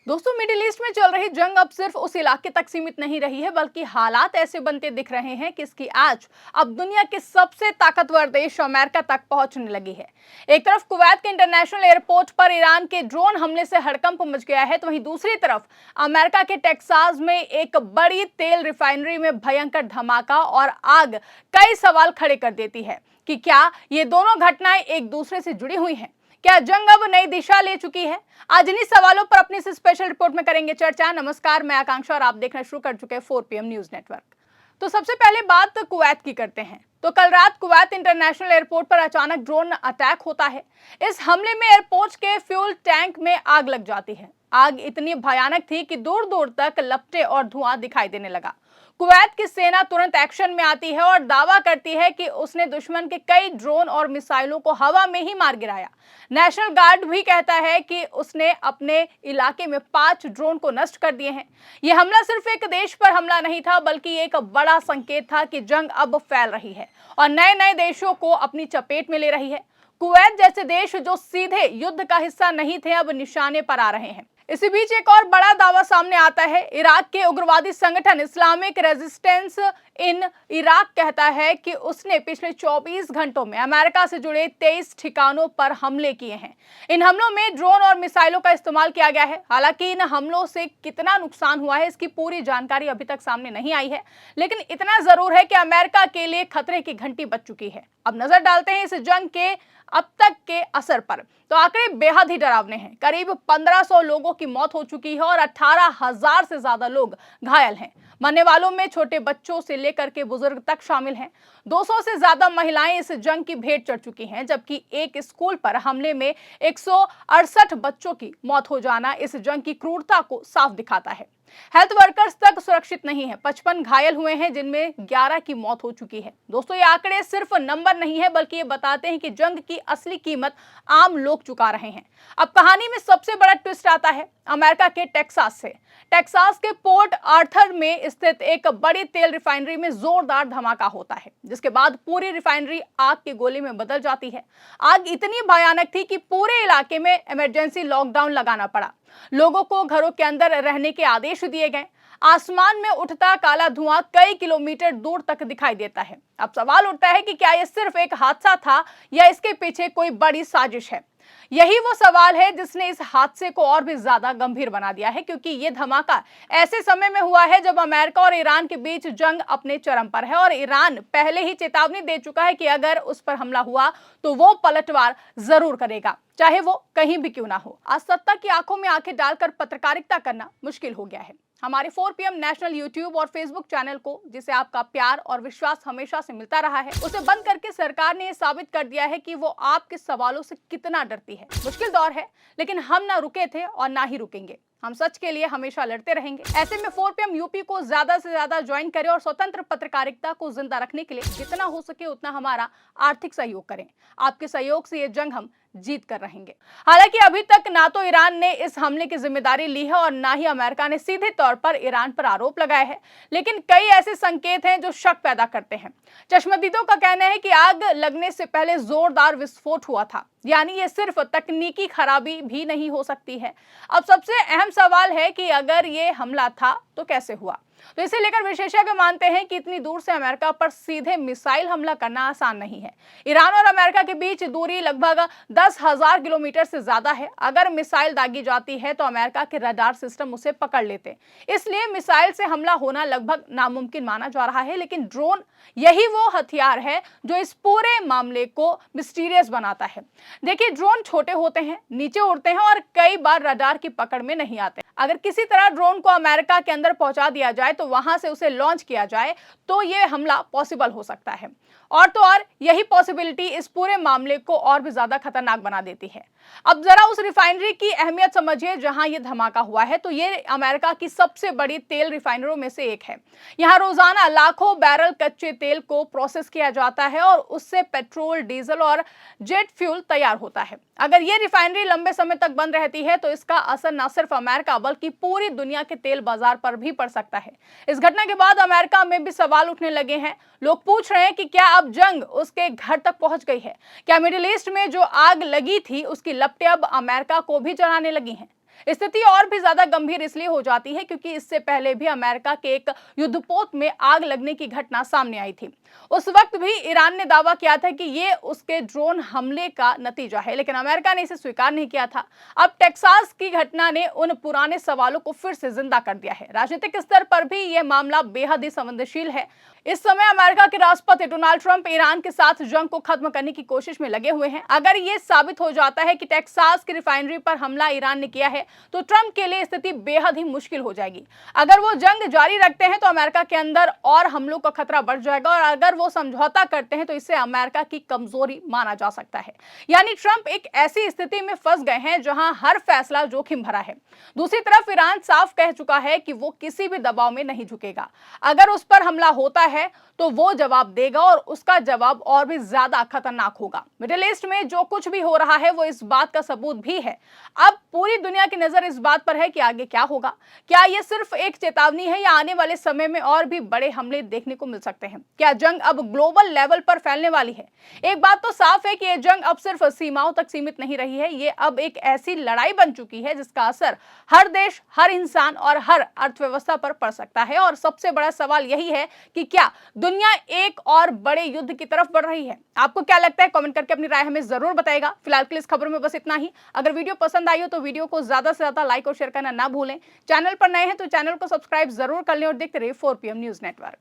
दोस्तों, middle east में चल रही जंग अब सिर्फ उस इलाके तक सीमित नहीं रही है, बल्कि हालात ऐसे बनते दिख रहे हैं कि इसकी आंच अब दुनिया के सबसे ताकतवर देश अमेरिका तक पहुंचने लगी है। एक तरफ कुवैत के इंटरनेशनल एयरपोर्ट पर ईरान के ड्रोन हमले से हड़कंप मच गया है, तो वहीं दूसरी तरफ अमेरिका के टेक्सास में एक बड़ी तेल रिफाइनरी में भयंकर धमाका और आग कई सवाल खड़े कर देती है कि क्या ये दोनों घटनाएं एक दूसरे से जुड़ी हुई हैं। क्या जंग अब नई दिशा ले चुकी है? आज इन्हीं सवालों पर अपनी इस स्पेशल रिपोर्ट में करेंगे चर्चा। नमस्कार, मैं आकांक्षा और आप देखना शुरू कर चुके हैं 4 PM न्यूज नेटवर्क। तो सबसे पहले बात कुवैत की करते हैं। तो कल रात कुवैत इंटरनेशनल एयरपोर्ट पर अचानक ड्रोन अटैक होता है। इस हमले में एयरपोर्ट के फ्यूल टैंक में आग लग जाती है। आग इतनी भयानक थी कि दूर दूर तक लपटें और धुआं दिखाई देने लगा। कुवैत की सेना तुरंत एक्शन में आती है और दावा करती है कि उसने दुश्मन के कई ड्रोन और मिसाइलों को हवा में ही मार गिराया। नेशनल गार्ड भी कहता है कि उसने अपने इलाके में 5 ड्रोन को नष्ट कर दिए हैं। यह हमला सिर्फ एक देश पर हमला नहीं था, बल्कि एक बड़ा संकेत था कि जंग अब फैल रही है और नए नए देशों को अपनी चपेट में ले रही है। कुवैत जैसे देश जो सीधे युद्ध का हिस्सा नहीं थे, अब निशाने पर आ रहे हैं। इसी बीच एक और बड़ा दावा सामने आता है। इराक के उग्रवादी संगठन इस्लामिक रेजिस्टेंस इन इराक कहता है कि उसने पिछले 24 घंटों में अमेरिका से जुड़े 23 ठिकानों पर हमले किए हैं। इन हमलों में ड्रोन और मिसाइलों का इस्तेमाल किया गया है। हालांकि इन हमलों से कितना नुकसान हुआ है, इसकी पूरी जानकारी अभी तक सामने नहीं आई है, लेकिन इतना जरूर है कि अमेरिका के लिए खतरे की घंटी बज चुकी है। अब नजर डालते हैं इस जंग के अब तक के असर पर। तो आंकड़े बेहद ही डरावने हैं। करीब 1500 लोगों की मौत हो चुकी है और 18,000 से ज्यादा लोग घायल हैं। मरने वालों में छोटे बच्चों से लेकर के बुजुर्ग तक शामिल हैं। 200 से ज्यादा महिलाएं इस जंग की भेंट चढ़ चुकी हैं, जबकि एक स्कूल पर हमले में 168 बच्चों की मौत हो जाना इस जंग की क्रूरता को साफ दिखाता है। हेल्थ वर्कर्स तक सुरक्षित नहीं है। 55 घायल हुए हैं, जिनमें 11 की मौत हो चुकी है। दोस्तों, ये आंकड़े सिर्फ नंबर नहीं है, बल्कि ये बताते हैं कि जंग की असली कीमत आम लोग चुका रहे हैं। अब कहानी में सबसे बड़ा ट्विस्ट आता है अमेरिका के टेक्सास से। टेक्सास के पोर्ट आर्थर में स्थित एक बड़ी तेल रिफाइनरी में जोरदार धमाका होता है, जिसके बाद पूरी रिफाइनरी आग के गोले में बदल जाती है। आग इतनी भयानक थी कि पूरे इलाके में इमरजेंसी लॉकडाउन लगाना पड़ा। लोगों को घरों के अंदर रहने के आदेश दिए गए। आसमान में उठता काला धुआं कई किलोमीटर दूर तक दिखाई देता है। अब सवाल उठता है कि क्या यह सिर्फ एक हादसा था या इसके पीछे कोई बड़ी साजिश है। यही वो सवाल है जिसने इस हादसे को और भी ज्यादा गंभीर बना दिया है, क्योंकि ये धमाका ऐसे समय में हुआ है जब अमेरिका और ईरान के बीच जंग अपने चरम पर है और ईरान पहले ही चेतावनी दे चुका है कि अगर उस पर हमला हुआ तो वो पलटवार जरूर करेगा, चाहे वो कहीं भी क्यों ना हो। आज सत्ता की आंखों में आंखें डालकर पत्रकारिता करना मुश्किल हो गया है। हमारे 4 PM नेशनल यूट्यूब और फेसबुक चैनल को, जिसे आपका प्यार और विश्वास हमेशा से मिलता रहा है, उसे बंद करके सरकार ने यह साबित कर दिया है कि वो आपके सवालों से कितना डरती है। मुश्किल दौर है, लेकिन हम ना रुके थे और ना ही रुकेंगे। हम सच के लिए हमेशा लड़ते रहेंगे। ऐसे में 4 PM यूपी को ज्यादा से ज्यादा ज्वाइन करें और स्वतंत्र पत्रकारिता को जिंदा रखने के लिए जितना हो सके उतना हमारा आर्थिक सहयोग करें। आपके सहयोग से ये जंग हम जीत कर रहेंगे। हालांकि अभी तक ना तो ईरान ने इस हमले की जिम्मेदारी ली है और ना ही अमेरिका ने सीधे तौर पर ईरान पर आरोप लगाए हैं, लेकिन कई ऐसे संकेत हैं जो शक पैदा करते हैं। चश्मदीदों का कहना है कि आग लगने से पहले जोरदार विस्फोट हुआ था, यानी ये सिर्फ तकनीकी खराबी भी नहीं हो सकती है। अब सबसे अहम सवाल है कि अगर ये हमला था तो कैसे हुआ। तो इसे लेकर विशेषज्ञ मानते हैं कि इतनी दूर से अमेरिका पर सीधे मिसाइल हमला करना आसान नहीं है। ईरान और अमेरिका के बीच दूरी लगभग 10,000 किलोमीटर से ज्यादा है। अगर मिसाइल दागी जाती है तो अमेरिका के रडार सिस्टम उसे पकड़ लेते, इसलिए मिसाइल से हमला होना लगभग नामुमकिन माना जा रहा है। लेकिन ड्रोन यही वो हथियार है जो इस पूरे मामले को मिस्टीरियस बनाता है। देखिए, ड्रोन छोटे होते हैं, नीचे उड़ते हैं और कई बार रडार की पकड़ में नहीं आते। अगर किसी तरह ड्रोन को अमेरिका के अंदर पहुंचा दिया जाए, तो वहां से उसे लॉन्च किया जाए, तो यह हमला पॉसिबल हो सकता है। और तो और यही पॉसिबिलिटी इस पूरे मामले को और भी ज्यादा खतरनाक बना देती है। अब जरा उस रिफाइनरी की अहमियत समझिए जहां यह धमाका हुआ है। तो ये अमेरिका की सबसे बड़ी तेल रिफाइनरों में से एक है। यहां रोजाना लाखों बैरल कच्चे तेल को प्रोसेस किया जाता है और उससे पेट्रोल, डीजल और जेट फ्यूल तैयार होता है। अगर ये रिफाइनरी लंबे समय तक बंद रहती है तो इसका असर न सिर्फ अमेरिका बल्कि पूरी दुनिया के तेल बाजार पर भी पड़ सकता है। इस घटना के बाद अमेरिका में भी सवाल उठने लगे हैं। लोग पूछ रहे हैं कि क्या अब जंग उसके घर तक पहुंच गई है? क्या मिडिल ईस्ट में जो आग लगी थी उसकी लपटें अब अमेरिका को भी जलाने लगी हैं? स्थिति और भी ज्यादा गंभीर इसलिए हो जाती है क्योंकि इससे पहले भी अमेरिका के एक युद्धपोत में आग लगने की घटना सामने आई थी। उस वक्त भी ईरान ने दावा किया था कि ये उसके ड्रोन हमले का नतीजा है, लेकिन अमेरिका ने इसे स्वीकार नहीं किया था। अब टेक्सास की घटना ने उन पुराने सवालों को फिर से जिंदा कर दिया है। राजनीतिक स्तर पर भी यह मामला बेहद ही संवेदनशील है। इस समय अमेरिका के राष्ट्रपति डोनाल्ड ट्रंप ईरान के साथ जंग को खत्म करने की कोशिश में लगे हुए हैं। अगर यह साबित हो जाता है कि टेक्सास की रिफाइनरी पर हमला ईरान ने किया है, तो ट्रंप के लिए स्थिति बेहद ही मुश्किल हो जाएगी। अगर वो जंग जारी रखते हैं तो अमेरिका के अंदर और हमलों का खतरा बढ़ जाएगा, और अगर वो समझौता करते हैं तो इसे अमेरिका की कमजोरी माना जा सकता है। यानी ट्रंप एक ऐसी स्थिति में फंस गए हैं जहां हर फैसला जोखिम भरा है। दूसरी तरफ ईरान साफ कह चुका है कि वो किसी भी दबाव में नहीं झुकेगा। अगर उस पर हमला होता है तो वो जवाब देगा, और उसका जवाब और भी ज्यादा खतरनाक होगा। मिडिल ईस्ट में जो कुछ भी हो रहा है वो इस बात का सबूत भी है। अब पूरी दुनिया की नजर इस बात पर है कि आगे क्या होगा। क्या ये सिर्फ एक चेतावनी है या आने वाले समय में और भी बड़े हमले देखने को मिल सकते हैं? क्या जंग अब ग्लोबल लेवल पर फैलने वाली है? एक बात तो साफ है कि ये जंग अब सिर्फ सीमाओं तक सीमित नहीं रही है। ये अब एक ऐसी लड़ाई बन चुकी है जिसका असर हर देश, हर इंसान और हर अर्थव्यवस्था पर पड़ सकता है। और सबसे बड़ा सवाल यही है कि क्या दुनिया एक और बड़े युद्ध की तरफ बढ़ रही है? आपको क्या लगता है? कमेंट करके अपनी राय हमें जरूर बताएगा। फिलहाल के लिए इस खबर में बस इतना ही। अगर वीडियो पसंद आई हो तो वीडियो को ज्यादा से ज्यादा लाइक और शेयर करना ना भूलें। चैनल पर नए हैं तो चैनल को सब्सक्राइब जरूर कर लें और देखते रहिए 4 PM न्यूज नेटवर्क।